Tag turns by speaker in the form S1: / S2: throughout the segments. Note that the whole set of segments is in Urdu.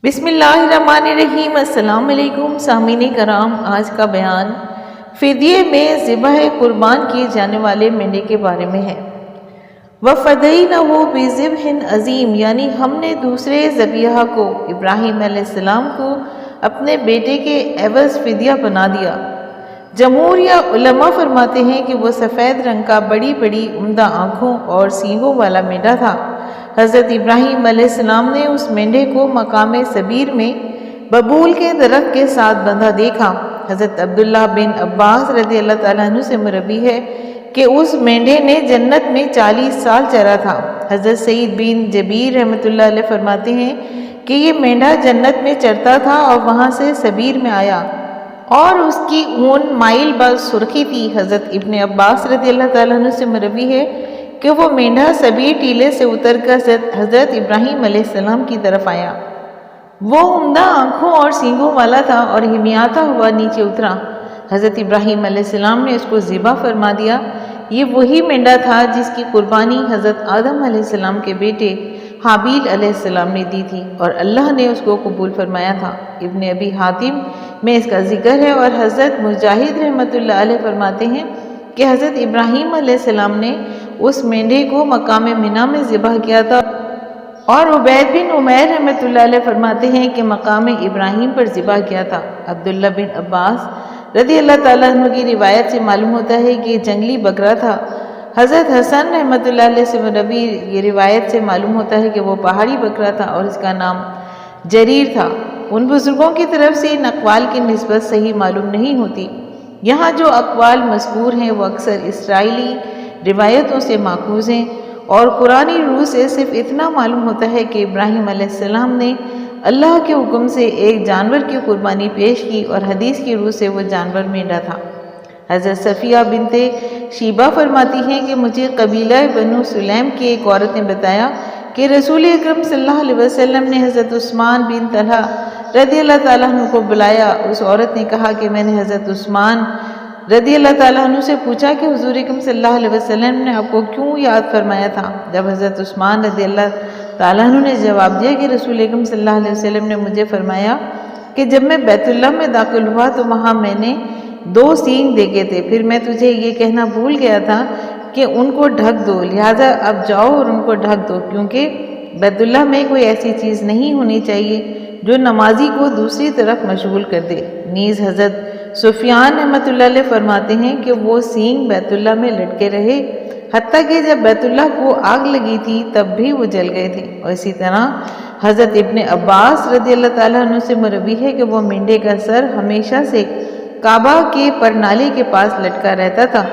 S1: بسم اللہ الرحمن الرحیم۔ السلام علیکم سامعین کرام، آج کا بیان فدیے میں ذبح قربان کیے جانے والے مینڈے کے بارے میں ہے۔ وَفَدَيْنَهُ بِذِبْحٍ عَظِيمٍ، یعنی ہم نے دوسرے ذبیحہ کو ابراہیم علیہ السلام کو اپنے بیٹے کے عوض فدیہ بنا دیا۔ جمہور یا علماء فرماتے ہیں کہ وہ سفید رنگ کا بڑی بڑی عمدہ آنکھوں اور سینگوں والا مینڈا تھا۔ حضرت ابراہیم علیہ السلام نے اس مینڈے کو مقام صبیر میں ببول کے درخت کے ساتھ بندھا دیکھا۔ حضرت عبداللہ بن عباس رضی اللہ تعالیٰ عنہ سے مروی ہے کہ اس مینڈے نے جنت میں 40 سال چرا تھا۔ حضرت سعید بن جبیر رحمۃ اللہ علیہ فرماتے ہیں کہ یہ مینڈا جنت میں چرتا تھا اور وہاں سے صبیر میں آیا اور اس کی اون مائل بس سرخی تھی۔ حضرت ابن عباس رضی اللہ تعالیٰ عنہ سے مروی ہے کہ وہ مینڈا صبیر ٹیلے سے اتر کر حضرت ابراہیم علیہ السلام کی طرف آیا۔ وہ عمدہ آنکھوں اور سینگوں والا تھا اور ہمیاتا ہوا نیچے اترا۔ حضرت ابراہیم علیہ السلام نے اس کو ذبح فرما دیا۔ یہ وہی مینڈا تھا جس کی قربانی حضرت آدم علیہ السلام کے بیٹے حابیل علیہ السلام نے دی تھی اور اللہ نے اس کو قبول فرمایا تھا۔ ابن ابی حاتم میں اس کا ذکر ہے اور حضرت مجاہد رحمۃ اللہ علیہ فرماتے ہیں کہ حضرت ابراہیم علیہ السلام نے اس مینڈے کو مقام منی میں ذبح کیا تھا، اور عبید بن عمیر رحمۃ اللہ علیہ فرماتے ہیں کہ مقام ابراہیم پر ذبح کیا تھا۔ عبداللہ بن عباس رضی اللہ تعالیٰ عنہ کی روایت سے معلوم ہوتا ہے کہ یہ جنگلی بکرا تھا۔ حضرت حسن رحمۃ اللہ علیہ سے مروی یہ روایت سے معلوم ہوتا ہے کہ وہ پہاڑی بکرا تھا اور اس کا نام جریر تھا۔ ان بزرگوں کی طرف سے ان اقوال کی نسبت صحیح معلوم نہیں ہوتی۔ یہاں جو اقوال مذکور ہیں وہ اکثر اسرائیلی روایتوں سے ماخوذ ہیں، اور قرآنی روح سے صرف اتنا معلوم ہوتا ہے کہ ابراہیم علیہ السلام نے اللہ کے حکم سے ایک جانور کی قربانی پیش کی اور حدیث کی روح سے وہ جانور مینڈا تھا۔ حضرت صفیہ بنت شیبہ فرماتی ہیں کہ مجھے قبیلہ بنو سلیم کی ایک عورت نے بتایا کہ رسول اکرم صلی اللہ علیہ وسلم نے حضرت عثمان بن طلحہ رضی اللہ تعالیٰ عنہ کو بلایا۔ اس عورت نے کہا کہ میں نے حضرت عثمان رضی اللہ تعالیٰ عنہ سے پوچھا کہ حضور اکرم صلی اللہ علیہ وسلم نے آپ کو کیوں یاد فرمایا تھا؟ جب حضرت عثمان رضی اللہ تعالیٰ عنہ نے جواب دیا کہ رسول اکرم صلی اللہ علیہ وسلم نے مجھے فرمایا کہ جب میں بیت اللہ میں داخل ہوا تو وہاں میں نے 2 سینگ دیکھے تھے، پھر میں تجھے یہ کہنا بھول گیا تھا کہ ان کو ڈھک دو، لہٰذا اب جاؤ اور ان کو ڈھک دو، کیونکہ بیت اللہ میں کوئی ایسی چیز نہیں ہونی چاہیے جو نمازی کو دوسری طرف مشغول کر دے۔ نیز حضرت سفیان رحمۃ اللہ علیہ فرماتے ہیں کہ وہ سینگ بیت اللہ میں لٹکے رہے حتیٰ کہ جب بیت اللہ کو آگ لگی تھی تب بھی وہ جل گئے تھے۔ اور اسی طرح حضرت ابن عباس رضی اللہ تعالیٰ عنہ سے مروی ہے کہ وہ مینڈے کا سر ہمیشہ سے کعبہ کے پرنالے کے پاس لٹکا رہتا تھا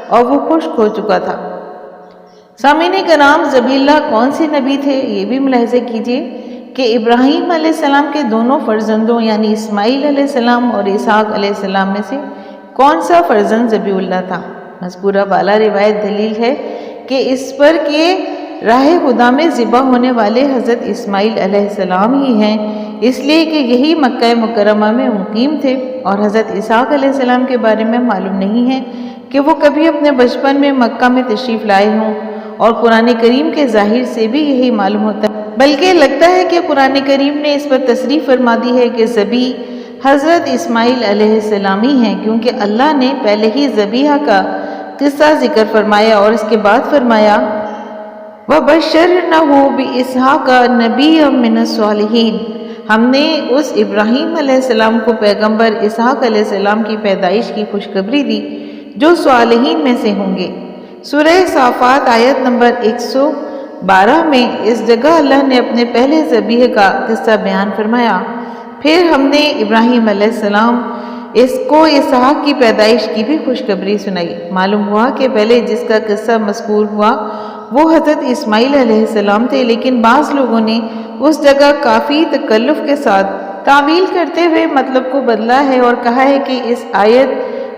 S1: اور وہ خشک ہو چکا تھا۔ سامعین کرام، ذبیح اللہ کون سے نبی تھے یہ بھی ملاحظہ کیجیے کہ ابراہیم علیہ السلام کے دونوں فرزندوں یعنی اسماعیل علیہ السلام اور اسحاق علیہ السلام میں سے کون سا فرزند ذبیح اللہ تھا؟ مذکورہ بالا روایت دلیل ہے کہ اس پر کہ راہ خدا میں ذبح ہونے والے حضرت اسماعیل علیہ السلام ہی ہیں، اس لیے کہ یہی مکہ مکرمہ میں مقیم تھے، اور حضرت اسحاق علیہ السلام کے بارے میں معلوم نہیں ہے کہ وہ کبھی اپنے بچپن میں مکہ میں تشریف لائے ہوں، اور قرآن کریم کے ظاہر سے بھی یہی معلوم ہوتا ہے، بلکہ لگتا ہے کہ قرآن کریم نے اس پر تصریح فرما دی ہے کہ ذبیح حضرت اسماعیل علیہ السلام ہی ہیں، کیونکہ اللہ نے پہلے ہی ذبیحہ کا قصہ ذکر فرمایا اور اس کے بعد فرمایا وَبَشَّرْنَاهُ بِإِسْحَاقَ نَبِيًّا مِّنَ الصَّالِحِينَ، ہم نے اس ابراہیم علیہ السلام کو پیغمبر اسحاق علیہ السلام کی پیدائش کی خوشخبری دی جو صالحین میں سے ہوں گے۔ سورہ صافات آیت نمبر 112 میں اس جگہ اللہ نے اپنے پہلے ذبیح کا قصہ بیان فرمایا۔ پھر ہم نے ابراہیم علیہ السلام اس کو اسحاق کی پیدائش کی بھی خوشخبری سنائی۔ معلوم ہوا کہ پہلے جس کا قصہ مذکور ہوا وہ حضرت اسماعیل علیہ السلام تھے، لیکن بعض لوگوں نے اس جگہ کافی تکلف کے ساتھ تعویل کرتے ہوئے مطلب کو بدلا ہے اور کہا ہے کہ اس آیت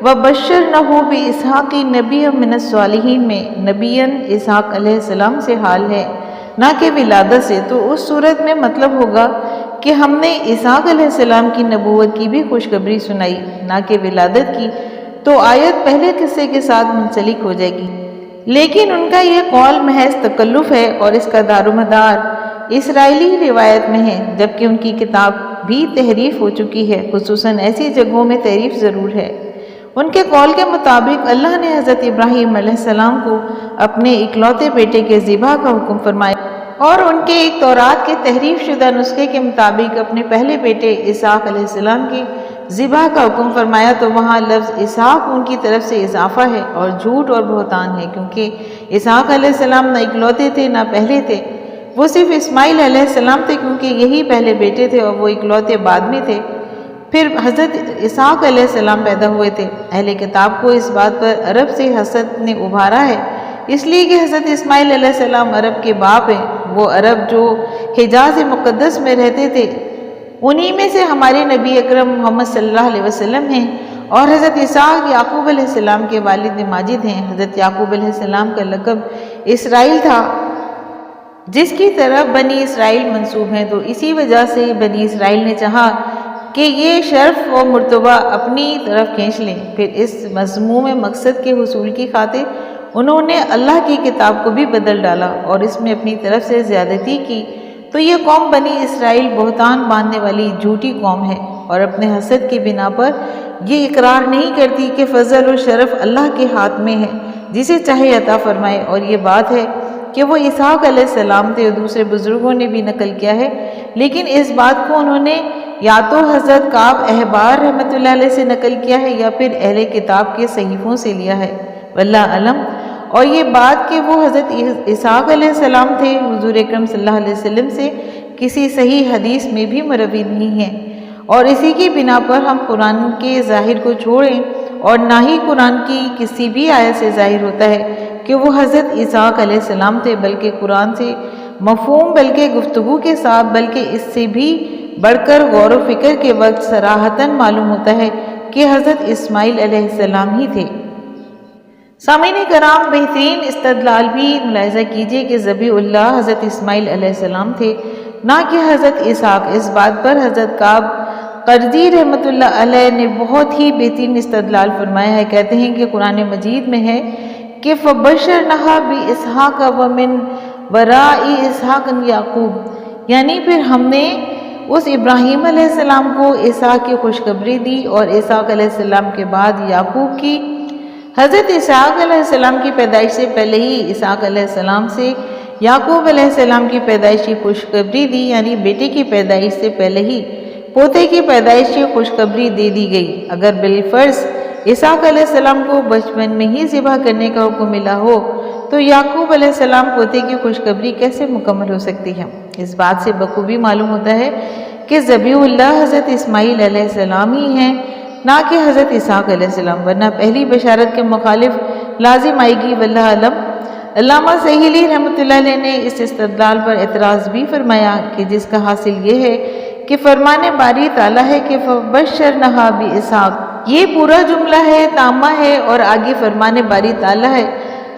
S1: وَبَشَّرْنَاهُ بِإِسْحَاقِ نَبِيًّا مِّنَ الصَّالِحِينَ میں نبیًا اسحاق علیہ السلام سے حال ہے نہ کہ ولادت سے، تو اس صورت میں مطلب ہوگا کہ ہم نے اسحاق علیہ السلام کی نبوت کی بھی خوشخبری سنائی نہ کہ ولادت کی، تو آیت پہلے قصے کے ساتھ منسلک ہو جائے گی۔ لیکن ان کا یہ قول محض تکلف ہے اور اس کا دار و مدار اسرائیلی روایت میں ہے، جبکہ ان کی کتاب بھی تحریف ہو چکی ہے، خصوصاً ایسی جگہوں میں تحریف ضرور ہے۔ ان کے قول کے مطابق اللہ نے حضرت ابراہیم علیہ السلام کو اپنے اکلوتے بیٹے کے ذبح کا حکم فرمایا، اور ان کے ایک تورات کے تحریف شدہ نسخے کے مطابق اپنے پہلے بیٹے اسحاق علیہ السلام کی ذبح کا حکم فرمایا، تو وہاں لفظ اسحاق ان کی طرف سے اضافہ ہے اور جھوٹ اور بہتان ہے، کیونکہ اسحاق علیہ السلام نہ اکلوتے تھے نہ پہلے تھے، وہ صرف اسماعیل علیہ السلام تھے، کیونکہ یہی پہلے بیٹے تھے اور وہ اکلوتے بعد میں تھے، پھر حضرت اسحاق علیہ السلام پیدا ہوئے تھے۔ اہل کتاب کو اس بات پر عرب سے حسد نے ابھارا ہے، اس لیے کہ حضرت اسماعیل علیہ السلام عرب کے باپ ہیں، وہ عرب جو حجاز مقدس میں رہتے تھے انہی میں سے ہمارے نبی اکرم محمد صلی اللہ علیہ وسلم ہیں، اور حضرت اسحاق یعقوب علیہ السلام کے والد ماجد ہیں۔ حضرت یعقوب علیہ السلام کا لقب اسرائیل تھا، جس کی طرف بنی اسرائیل منسوب ہیں، تو اسی وجہ سے بنی اسرائیل نے چاہا کہ یہ شرف و مرتبہ اپنی طرف کھینچ لیں، پھر اس مذموم مقصد کے حصول کی خاطر انہوں نے اللہ کی کتاب کو بھی بدل ڈالا اور اس میں اپنی طرف سے زیادتی کی، تو یہ قوم بنی اسرائیل بہتان باندھنے والی جھوٹی قوم ہے، اور اپنے حسد کی بنا پر یہ اقرار نہیں کرتی کہ فضل و شرف اللہ کے ہاتھ میں ہے، جسے چاہے عطا فرمائے، اور یہ بات ہے کہ وہ اسحاق علیہ السلام تھے، اور دوسرے بزرگوں نے بھی نقل کیا ہے، لیکن اس بات کو انہوں نے یا تو حضرت کعب احبار رحمۃ اللہ علیہ سے نقل کیا ہے یا پھر اہل کتاب کے صحیفوں سے لیا ہے، واللہ علم۔ اور یہ بات کہ وہ حضرت اسحاق علیہ السلام تھے حضور اکرم صلی اللہ علیہ وسلم سے کسی صحیح حدیث میں بھی مروی نہیں ہے، اور اسی کی بنا پر ہم قرآن کے ظاہر کو چھوڑیں، اور نہ ہی قرآن کی کسی بھی آیت سے ظاہر ہوتا ہے کہ وہ حضرت اسحاق علیہ السلام تھے، بلکہ قرآن سے مفہوم بلکہ گفتگو کے ساتھ بلکہ اس سے بھی بڑھ کر غور و فکر کے وقت صراحتاً معلوم ہوتا ہے کہ حضرت اسماعیل علیہ السلام ہی تھے۔ سامعین کرام، بہترین استدلال بھی ملاحظہ کیجئے کہ ذبیح اللہ حضرت اسماعیل علیہ السلام تھے، نہ کہ حضرت اسحاق۔ اس بات پر حضرت کعب قرظی رحمۃ اللہ علیہ نے بہت ہی بہترین استدلال فرمایا ہے، کہتے ہیں کہ قرآن مجید میں ہے کہ فَبَشَّرْنَاهَا بِإِسْحَاقَ وَمِنْ وَرَاءِ إِسْحَاقَ یعقوب، یعنی پھر ہم نے اس ابراہیم علیہ السلام کو اسحاق کی خوشخبری دی اور اسحاق علیہ السلام کے بعد یعقوب کی۔ حضرت اسحاق علیہ السلام کی پیدائش سے پہلے ہی اسحاق علیہ السلام سے یعقوب علیہ السلام کی پیدائش کی خوشخبری دی، یعنی بیٹے کی پیدائش سے پہلے ہی پوتے کی پیدائش کی خوشخبری دے دی گئی۔ اگر بالفرض اسحاق علیہ السلام کو بچپن میں ہی ذبح کرنے کا حکم ملا ہو تو یعقوب علیہ السلام پوتے کی خوشخبری کیسے مکمل ہو سکتی ہے؟ اس بات سے بخوبی معلوم ہوتا ہے کہ ذبیح اللہ حضرت اسماعیل علیہ السلام ہی ہیں، نہ کہ حضرت اسحاق علیہ السلام، ورنہ پہلی بشارت کے مخالف لازم آئے گی، واللہ علم۔ علامہ سہیلی رحمۃ اللہ علیہ نے اس استدلال پر اعتراض بھی فرمایا کہ جس کا حاصل یہ ہے کہ فرمان باری تعالیٰ ہے کہ فَبَشَّرْنَاهَا بِإِسْحَاقَ، یہ پورا جملہ ہے، تامہ ہے، اور آگے فرمان باری تعالیٰ ہے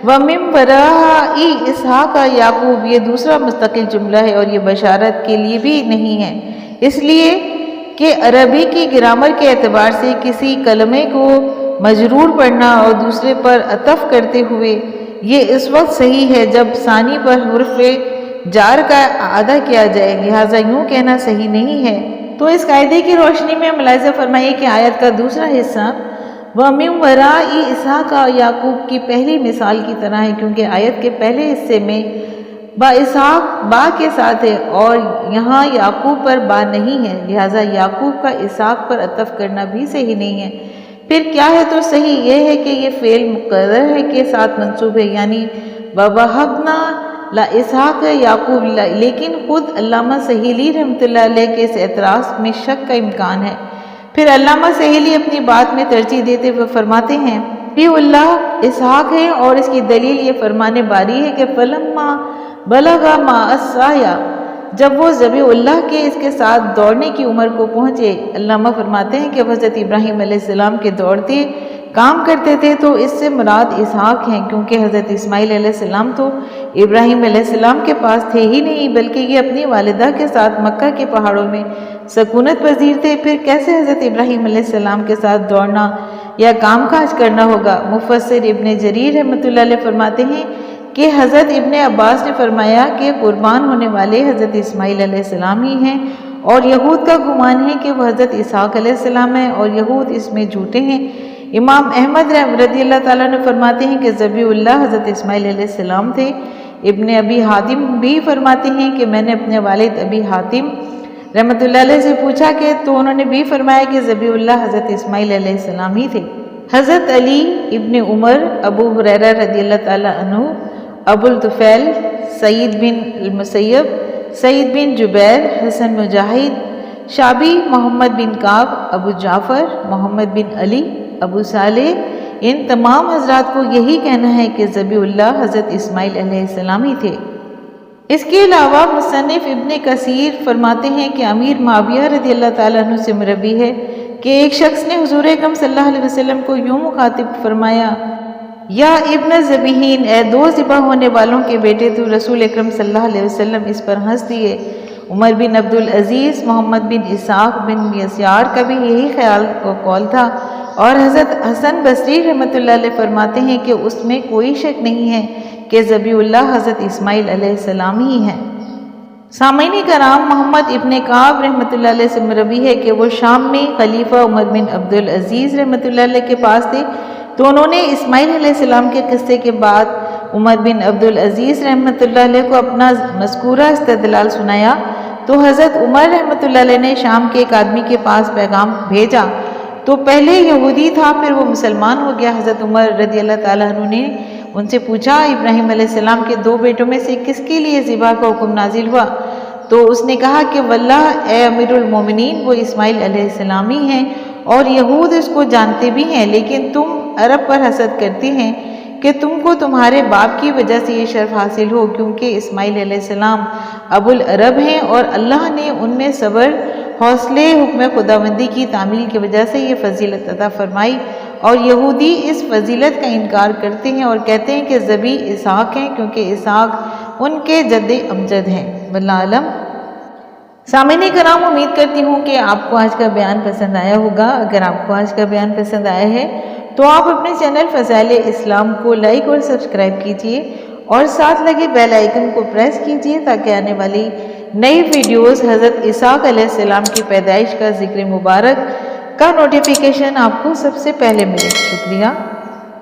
S1: وَمِن وَرَاءِ إِسْحَاقَ یعقوب، یہ دوسرا مستقل جملہ ہے، اور یہ بشارت کے لیے بھی نہیں ہے، اس لیے کہ عربی کی گرامر کے اعتبار سے کسی کلمے کو مجرور پڑھنا اور دوسرے پر عطف کرتے ہوئے یہ اس وقت صحیح ہے جب ثانی پر حرف جار کا اعادہ کیا جائے، لہٰذا یوں کہنا صحیح نہیں ہے۔ تو اس قاعدے کی روشنی میں ملاحظہ فرمائیے کہ آیت کا دوسرا حصہ وَمِن وَرَاءِ إِسْحَاقَ یعقوب کی پہلی مثال کی طرح ہے، کیونکہ آیت کے پہلے حصے میں با اسحاق با کے ساتھ ہے اور یہاں یعقوب پر با نہیں ہے، لہٰذا یعقوب کا اسحاق پر عطف کرنا بھی صحیح نہیں ہے۔ پھر کیا ہے تو صحیح یہ ہے کہ یہ فعل مقرر ہے کے ساتھ منصوب ہے، یعنی وَوَهَبْنَا لَإِسْحَاقَ یعقوب، لیکن خود علامہ سہیلی رحمۃ اللہ علیہ کے اس اعتراض میں شک کا امکان ہے۔ پھر علامہ سہیلی اپنی بات میں ترجیح دیتے ہوئے فرماتے ہیں بھی اللہ اسحاق ہے، اور اس کی دلیل یہ فرمان باری ہے کہ فَلَمَّا بَلَغَ مَعَ السَّعْيَ، جب وہ ذبیح اللہ کے اس کے ساتھ دوڑنے کی عمر کو پہنچے۔ علامہ فرماتے ہیں کہ حضرت ابراہیم علیہ السلام کے دوڑتے کام کرتے تھے تو اس سے مراد اسحاق ہیں، کیونکہ حضرت اسماعیل علیہ السلام تو ابراہیم علیہ السلام کے پاس تھے ہی نہیں، بلکہ یہ اپنی والدہ کے ساتھ مکہ کے پہاڑوں میں سکونت پذیر تھے، پھر کیسے حضرت ابراہیم علیہ السلام کے ساتھ دوڑنا یا کام کاج کرنا ہوگا؟ مفسر ابن جریر رحمۃ اللہ علیہ فرماتے ہیں کہ حضرت ابن عباس نے فرمایا کہ قربان ہونے والے حضرت اسماعیل علیہ السلام ہی ہیں، اور یہود کا گمان ہے کہ وہ حضرت اسحاق علیہ السلام ہیں، اور یہود اس میں جھوٹے ہیں۔ امام احمد رضی اللہ تعالیٰ نے فرماتے ہیں کہ ذبیح اللہ حضرت اسماعیل علیہ السلام تھے۔ ابن ابی حاتم بھی فرماتے ہیں کہ میں نے اپنے والد ابی حاتم رحمۃ اللہ علیہ سے پوچھا کہ تو انہوں نے بھی فرمایا کہ ذبیح اللہ حضرت اسماعیل علیہ السلام ہی تھے۔ حضرت علی ابن عمر، ابو ہریرہ رضی اللہ تعالیٰ عنہ، ابو الطفیل، سعید بن المسیب، سعید بن جبیر، حسن مجاہد، شابی، محمد بن کعب، ابو جعفر، محمد بن علی، ابو صالح، ان تمام حضرات کو یہی کہنا ہے کہ ذبیح اللہ حضرت اسماعیل علیہ السلام ہی تھے۔ اس کے علاوہ مصنف ابن کثیر فرماتے ہیں کہ امیر معاویہ رضی اللہ تعالیٰ عنہ سے مروی ہے کہ ایک شخص نے حضور اکرم صلی اللہ علیہ وسلم کو یوں مخاطب فرمایا: یا ابن ذبیحین، اے دو ذبح ہونے والوں کے بیٹے، تو رسول اکرم صلی اللہ علیہ وسلم اس پر ہنس دیے۔ عمر بن عبدالعزیز، محمد بن اسحاق بن یسار کا بھی یہی خیال و قول تھا، اور حضرت حسن بصری رحمۃ اللہ علیہ فرماتے ہیں کہ اس میں کوئی شک نہیں ہے کہ ذبیح اللہ حضرت اسماعیل علیہ السلام ہی ہیں۔ سامعین کرام، محمد ابن کعب رحمۃ اللہ علیہ سے مروی ہے کہ وہ شام میں خلیفہ عمر بن عبدالعزیز رحمۃ اللہ علیہ کے پاس تھے، تو انہوں نے اسماعیل علیہ السلام کے قصے کے بعد عمر بن عبدالعزیز رحمۃ اللہ علیہ کو اپنا مذکورہ استدلال سنایا، تو حضرت عمر رحمۃ اللہ علیہ نے شام کے ایک آدمی کے پاس پیغام بھیجا، تو پہلے یہودی تھا، پھر وہ مسلمان ہو گیا۔ حضرت عمر رضی اللہ تعالیٰ عنہ نے ان سے پوچھا، ابراہیم علیہ السلام کے دو بیٹوں میں سے کس کے لیے ذبح کا حکم نازل ہوا؟ تو اس نے کہا کہ واللہ اے امیر المومنین، وہ اسماعیل علیہ السلام ہی ہیں، اور یہود اس کو جانتے بھی ہیں، لیکن تم عرب پر حسد کرتے ہیں کہ تم کو تمہارے باپ کی وجہ سے یہ شرف حاصل ہو، کیونکہ اسماعیل علیہ السلام ابو العرب ہیں، اور اللہ نے ان میں صبر، حوصلے، حکم خداوندی کی تعمیل کی وجہ سے یہ فضیلت عطا فرمائی، اور یہودی اس فضیلت کا انکار کرتے ہیں اور کہتے ہیں کہ ذبیح اسحاق ہیں، کیونکہ اسحاق ان کے جد امجد ہیں۔ واللہ اعلم۔ سامعین کرام، امید کرتی ہوں کہ آپ کو آج کا بیان پسند آیا ہوگا۔ اگر آپ کو آج کا بیان پسند آیا ہے تو آپ اپنے چینل فضائل اسلام کو لائک اور سبسکرائب کیجئے، اور ساتھ لگے بیل آئیکن کو پریس کیجئے تاکہ آنے والی نئی ویڈیوز حضرت اسحاق علیہ السلام کی پیدائش کا ذکر مبارک کا نوٹیفیکیشن آپ کو سب سے پہلے ملے۔ شکریہ۔